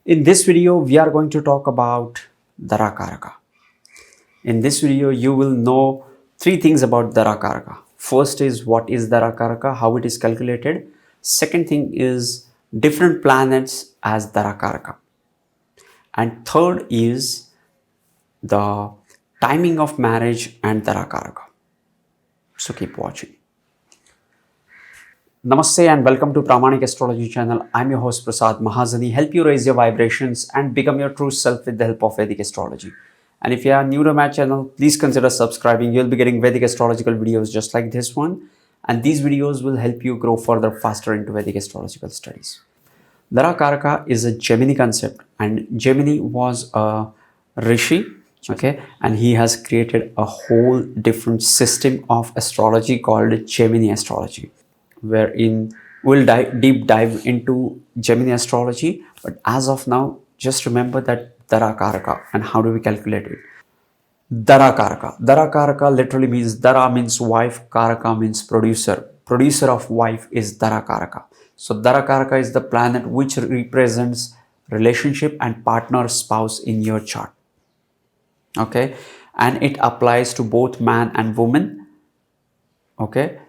In this video, we are going to talk about Darakaraka. In this video, you will know three things about Darakaraka. First is what is Darakaraka, how it is calculated. Second thing is different planets as Darakaraka. And third is the timing of marriage and Darakaraka. So keep watching. Namaste and welcome to Vedic Astrology channel. I'm your host Prasad Mahazani. Help you raise your vibrations and become your true self with the help of Vedic Astrology. And if you are new to my channel, please consider subscribing. You'll be getting Vedic astrological videos just like this one. And these videos will help you grow further faster into Vedic astrological studies. Darakaraka is a Gemini concept, and Gemini was a rishi, okay, and he has created a whole different system of astrology called Gemini astrology, wherein we'll deep dive into Gemini astrology. But as of now, just remember that Darakaraka and how do we calculate it. Darakaraka literally means Dara means wife, Karaka means producer. Producer of wife is Darakaraka. So Darakaraka is the planet which represents relationship and partner spouse in your chart. Okay, and it applies to both man and woman. Okay,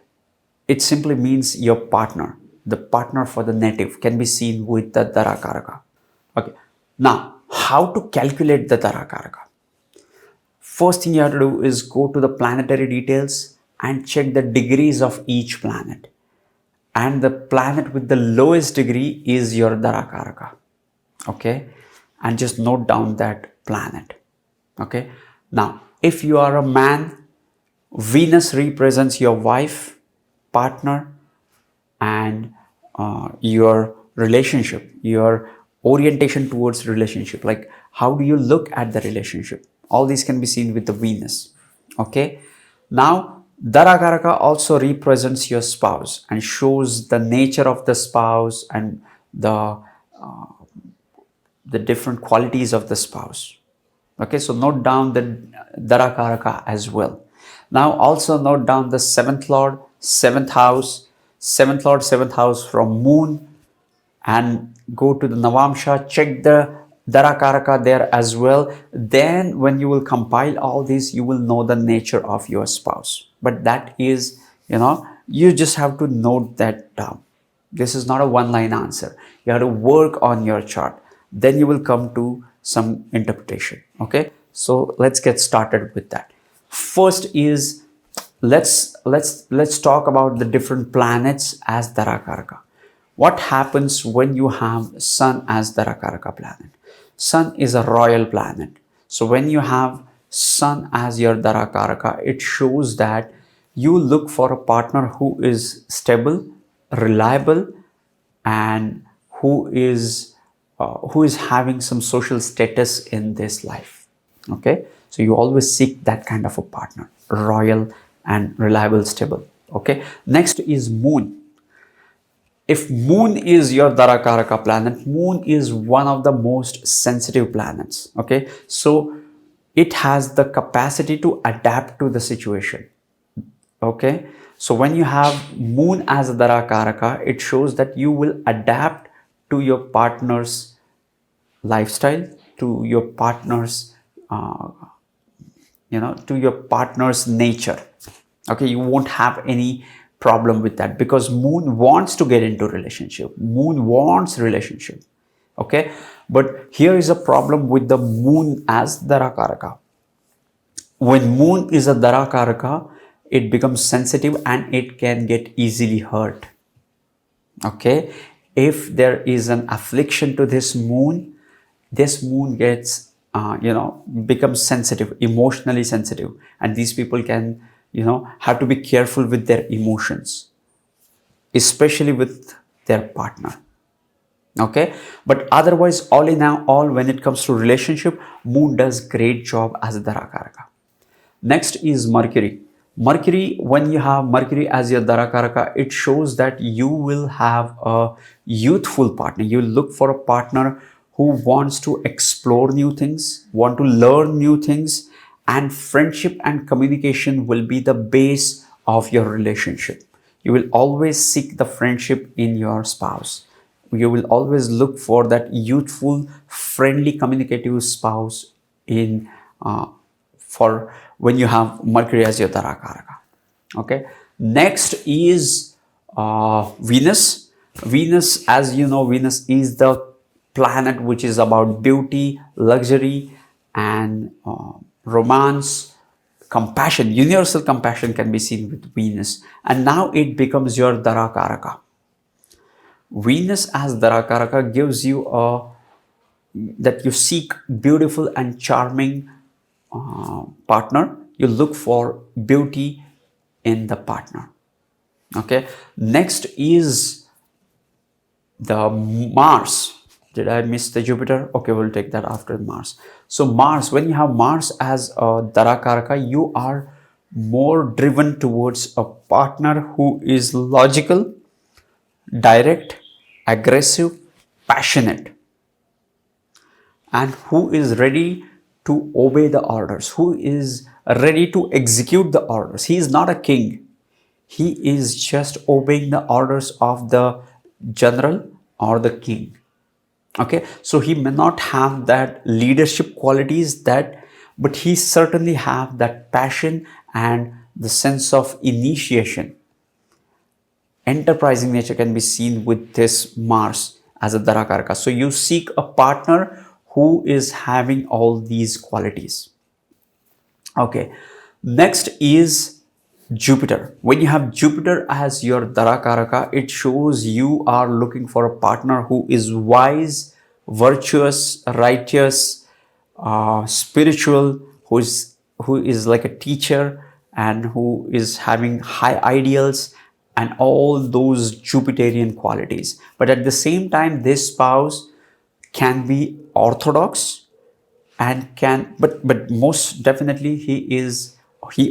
it simply means your partner. The partner for the native can be seen with the Darakaraka. Okay, now how to calculate the Darakaraka? First thing you have to do is go to the planetary details and check the degrees of each planet. And the planet with the lowest degree is your Darakaraka. Okay, and just note down that planet. Okay, now if you are a man, Venus represents your wife, partner, and your relationship, your orientation towards relationship. Like how do you look at the relationship? All these can be seen with the Venus. Okay, now Darakaraka also represents your spouse and shows the nature of the spouse and the different qualities of the spouse. Okay, so note down the Darakaraka as well. Now also note down the seventh lord, seventh house from moon, and go to the Navamsha, check the Darakaraka there as well. Then when you will compile all these, you will know the nature of your spouse. But that is, you just have to note that down. This is not a one-line answer. You have to work on your chart. Then you will come to some interpretation. Okay, so let's get started with that. First is let's talk about the different planets as Darakaraka. What happens when you have Sun as Darakaraka planet? Sun is a royal planet. So when you have Sun as your Darakaraka, it shows that you look for a partner who is stable, reliable, and who is having some social status in this life. Okay, so you always seek that kind of a partner, royal and reliable, stable. Okay, next is Moon. If Moon is your Darakaraka planet, Moon is one of the most sensitive planets. Okay, so it has the capacity to adapt to the situation. Okay, so when you have Moon as a Darakaraka, it shows that you will adapt to your partner's lifestyle, to your partner's to your partner's nature. Okay, you won't have any problem with that because Moon wants to get into relationship. Moon wants relationship. Okay, but here is a problem with the Moon as Darakaraka. When Moon is a Darakaraka, it becomes sensitive and it can get easily hurt. Okay, if there is an affliction to this Moon gets becomes sensitive, emotionally sensitive, and these people can have to be careful with their emotions, especially with their partner. Okay, but otherwise, all in all, when it comes to relationship, Moon does great job as a Darakaraka. Next is Mercury. Mercury, when you have Mercury as your Darakaraka, it shows that you will have a youthful partner. You look for a partner who wants to explore new things, want to learn new things, and friendship and communication will be the base of your relationship. You will always seek the friendship in your spouse. you will always look for that youthful, friendly, communicative spouse in for when you have Mercury as your Darakaraka. Okay. Next is Venus. Venus, as you know, Venus is the planet which is about beauty, luxury, and romance, compassion. Universal compassion can be seen with Venus, and now it becomes your Darakaraka. Venus as Darakaraka gives you that you seek beautiful and charming partner. You look for beauty in the partner. Okay. Next is the Mars. Did I miss the Jupiter? Okay, we'll take that after Mars. So Mars, when you have Mars as a Darakaraka, you are more driven towards a partner who is logical, direct, aggressive, passionate, and who is ready to obey the orders, who is ready to execute the orders. He is not a king. He is just obeying the orders of the general or the king. Okay, so he may not have that leadership qualities but he certainly have that passion and the sense of initiation. Enterprising nature can be seen with this Mars as a Darakaraka. So you seek a partner who is having all these qualities. Okay, next is Jupiter. When you have Jupiter as your Darakaraka, it shows you are looking for a partner who is wise, virtuous, righteous, spiritual, who is like a teacher and who is having high ideals and all those Jupiterian qualities. But at the same time, this spouse can be orthodox and but most definitely he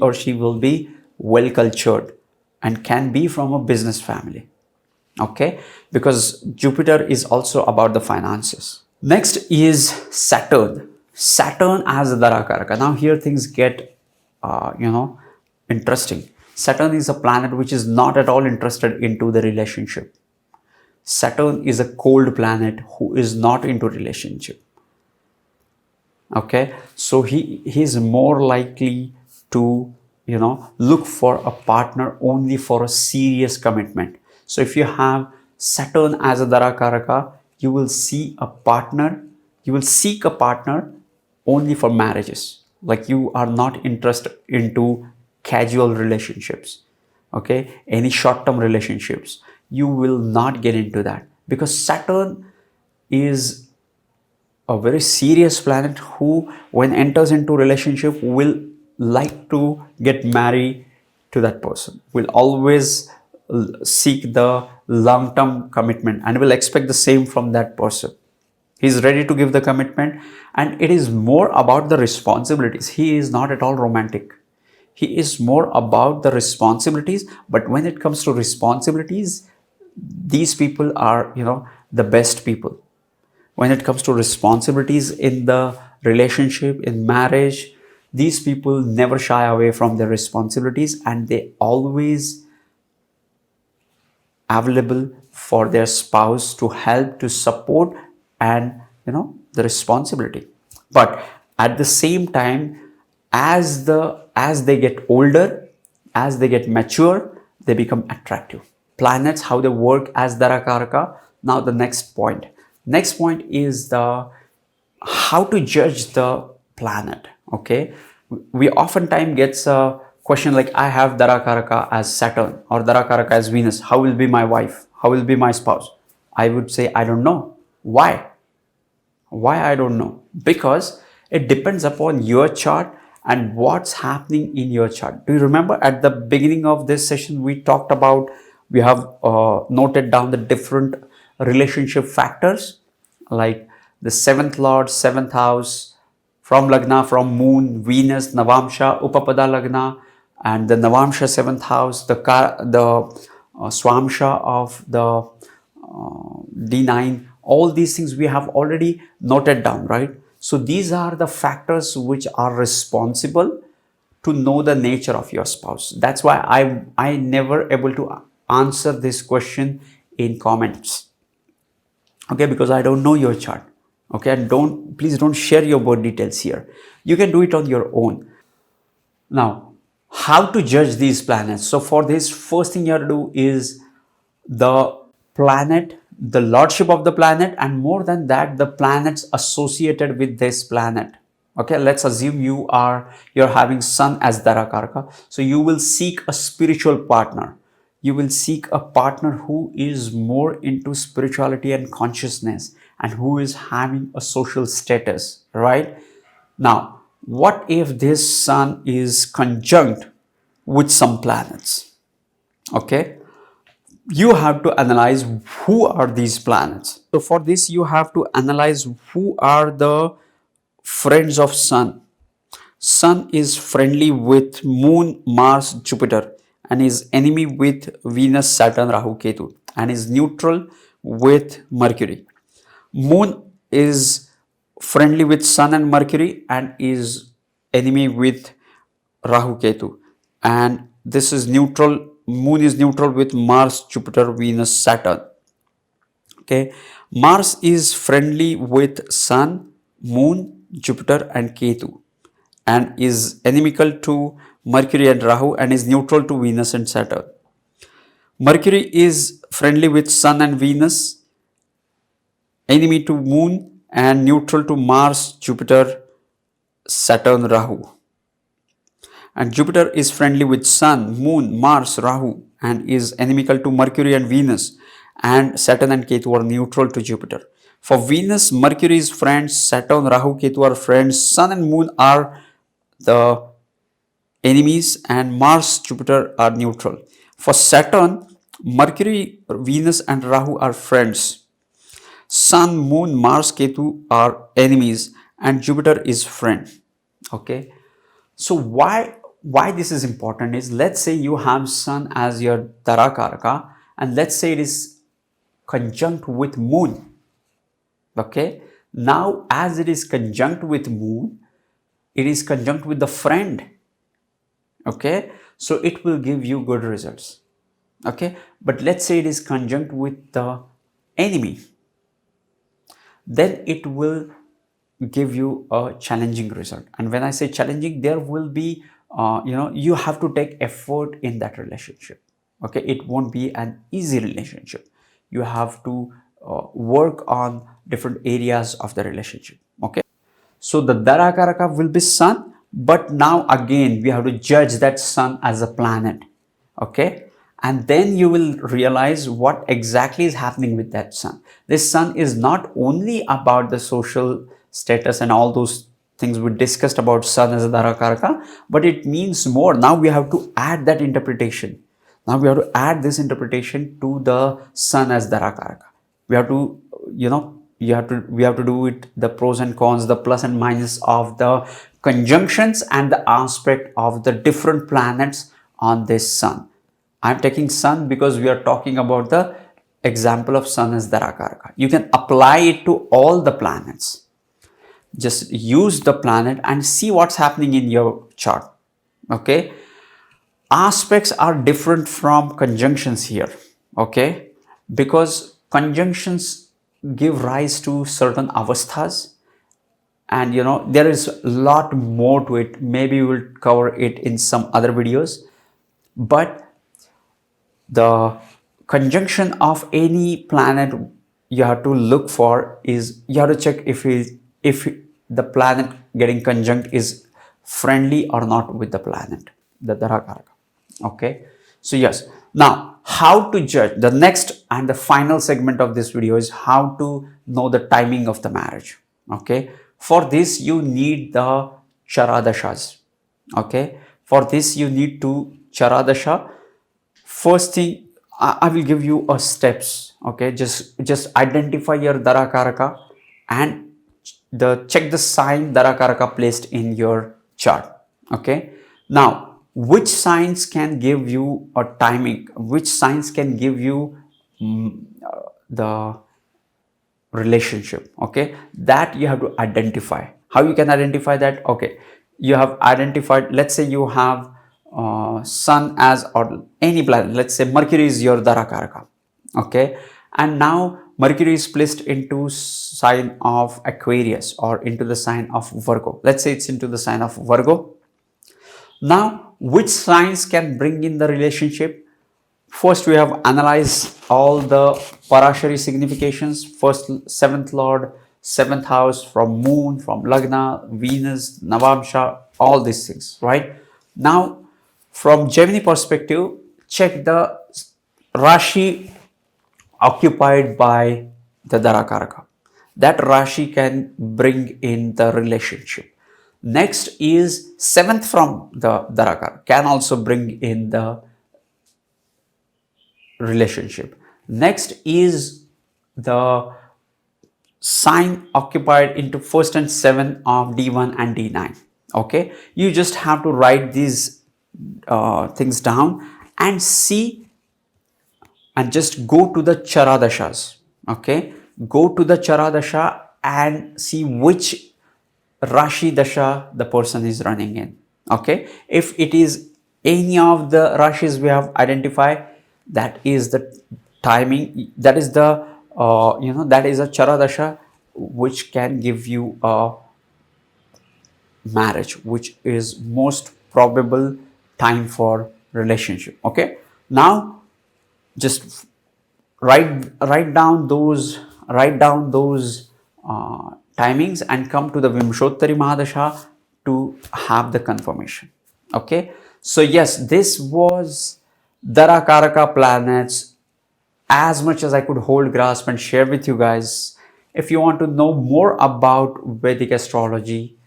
or she will be well cultured and can be from a business family. Okay, because Jupiter is also about the finances. Next is Saturn. Saturn as a Darakaraka. Now here things get interesting. Saturn is a planet which is not at all interested into the relationship. Saturn is a cold planet who is not into relationship. Okay, so he is more likely to look for a partner only for a serious commitment. So if you have Saturn as a Darakaraka, you will seek a partner only for marriages. Like you are not interested into casual relationships. Okay, any short-term relationships, you will not get into that, because Saturn is a very serious planet who, when enters into relationship, will like to get married to that person, will always seek the long-term commitment and will expect the same from that person. He's ready to give the commitment, and it is more about the responsibilities. He is not at all romantic. He is more about the responsibilities, but when it comes to responsibilities, these people are, the best people. When it comes to responsibilities in the relationship, in marriage, these people never shy away from their responsibilities, and they always available for their spouse to help, to support, and the responsibility. But at the same time, as they get older, as they get mature, they become attractive. Planets, how they work as Darakaraka. Now the next point is how to judge the planet. Okay, we oftentimes gets a question like, I have Darakaraka as Saturn or Darakaraka as Venus. How will be my wife? How will be my spouse? I would say, I don't know. Why I don't know? Because it depends upon your chart and what's happening in your chart. Do you remember at the beginning of this session we talked about, we have noted down the different relationship factors, like the 7th lord, 7th house, from Lagna, from Moon, Venus, Navamsha, Upapada Lagna, and the Navamsha 7th house, the Swamsha of the D9. All these things we have already noted down, right? So these are the factors which are responsible to know the nature of your spouse. That's why I never able to answer this question in comments. okay, because I don't know your chart, okay, and please don't share your birth details here. You can do it on your own. Now, how to judge these planets? So for this, first thing you have to do is the planet, the lordship of the planet, and more than that, the planets associated with this planet. Okay, let's assume you're having sun as Darakaraka. So you will seek a spiritual partner. You will seek a partner who is more into spirituality and consciousness, and who is having a social status, right? Now, what if this sun is conjunct with some planets? Okay, you have to analyze who are these planets. So for this, you have to analyze who are the friends of sun. Sun is friendly with Moon, Mars, Jupiter, and is enemy with Venus, Saturn, Rahu, Ketu, and is neutral with Mercury. Moon is friendly with Sun and Mercury and is enemy with Rahu, Ketu, and this is neutral. Moon is neutral with Mars, Jupiter, Venus, Saturn. Okay, Mars is friendly with Sun, Moon, Jupiter, and Ketu, and is inimical to Mercury and Rahu, and is neutral to Venus and Saturn. Mercury is friendly with Sun and Venus, enemy to Moon, and neutral to Mars, Jupiter, Saturn, Rahu. And Jupiter is friendly with Sun, Moon, Mars, Rahu, and is inimical to Mercury and Venus, and Saturn and Ketu are neutral to Jupiter. For Venus, Mercury is friends, Saturn, Rahu, Ketu are friends, Sun and Moon are the enemies, and Mars, Jupiter are neutral. For Saturn, Mercury, Venus, and Rahu are friends. Sun, Moon, Mars, Ketu are enemies, and Jupiter is friend. Okay. So why this is important is, let's say you have Sun as your Darakaraka, and let's say it is conjunct with Moon. Okay. Now, as it is conjunct with Moon, it is conjunct with the friend. Okay. So it will give you good results. Okay. But let's say it is conjunct with the enemy, then it will give you a challenging result. And when I say challenging, there will be you have to take effort in that relationship. Okay, it won't be an easy relationship. You have to work on different areas of the relationship. Okay, so the Darakaraka will be Sun, but now again we have to judge that Sun as a planet. Okay, and then you will realize what exactly is happening with that Sun. This Sun is not only about the social status and all those things we discussed about Sun as a Darakaraka, but it means more. Now we have to add that interpretation. Now we have to add this interpretation to the Sun as Darakaraka. We have to, we have to do it, the pros and cons, the plus and minus of the conjunctions and the aspect of the different planets on this Sun. I'm taking Sun because we are talking about the example of Sun as Darakaraka. You can apply it to all the planets. Just use the planet and see what's happening in your chart. Okay, aspects are different from conjunctions here. Okay, because conjunctions give rise to certain avasthas, and there is a lot more to it. Maybe we'll cover it in some other videos, but the conjunction of any planet you have to look for is, you have to check if the planet getting conjunct is friendly or not with the planet, the Darakaraka. Okay, so yes, now how to judge. The next and the final segment of this video is how to know the timing of the marriage. Okay, for this you need the Charadashas. Okay, for this you need to Charadasha. First thing, I will give you a steps. Okay, just identify your Darakaraka and check the sign Darakaraka placed in your chart. Okay, now which signs can give you a timing, which signs can give you the relationship. Okay, that you have to identify. How you can identify that? Okay, you have identified, let's say you have Sun as, or any planet, let's say Mercury is your Darakaraka. Okay, And now Mercury is placed into sign of Aquarius or into the sign of Virgo. Let's say it's into the sign of Virgo. Now, which signs can bring in the relationship? First, we have analyzed all the Parashari significations. First, seventh lord, seventh house, from moon, from Lagna, Venus, Navamsha, all these things, right? Now, from Gemini perspective, check the Rashi occupied by the Darakaraka. That Rashi can bring in the relationship. Next is seventh from the Darakara, can also bring in the relationship. Next is the sign occupied into first and seventh of D1 and D9. Okay, you just have to write these things down and see, and just go to the Charadashas. Okay, go to the Charadasha and see which Rashi Dasha the person is running in. Okay, if it is any of the Rashis we have identified, that is the timing, that is the that is a Charadasha which can give you a marriage, which is most probable time for relationship. Okay, now just write down those timings and come to the Vimshottari Mahadasha to have the confirmation. Okay, so yes, this was Darakaraka planets, as much as I could hold grasp and share with you guys. If you want to know more about Vedic astrology,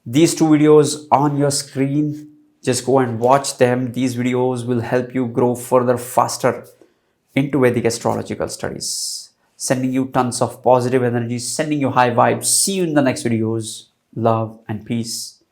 these two videos on your screen, just go and watch them. These videos will help you grow further faster into Vedic astrological studies. Sending you tons of positive energy, sending you high vibes. See you in the next videos. Love and peace.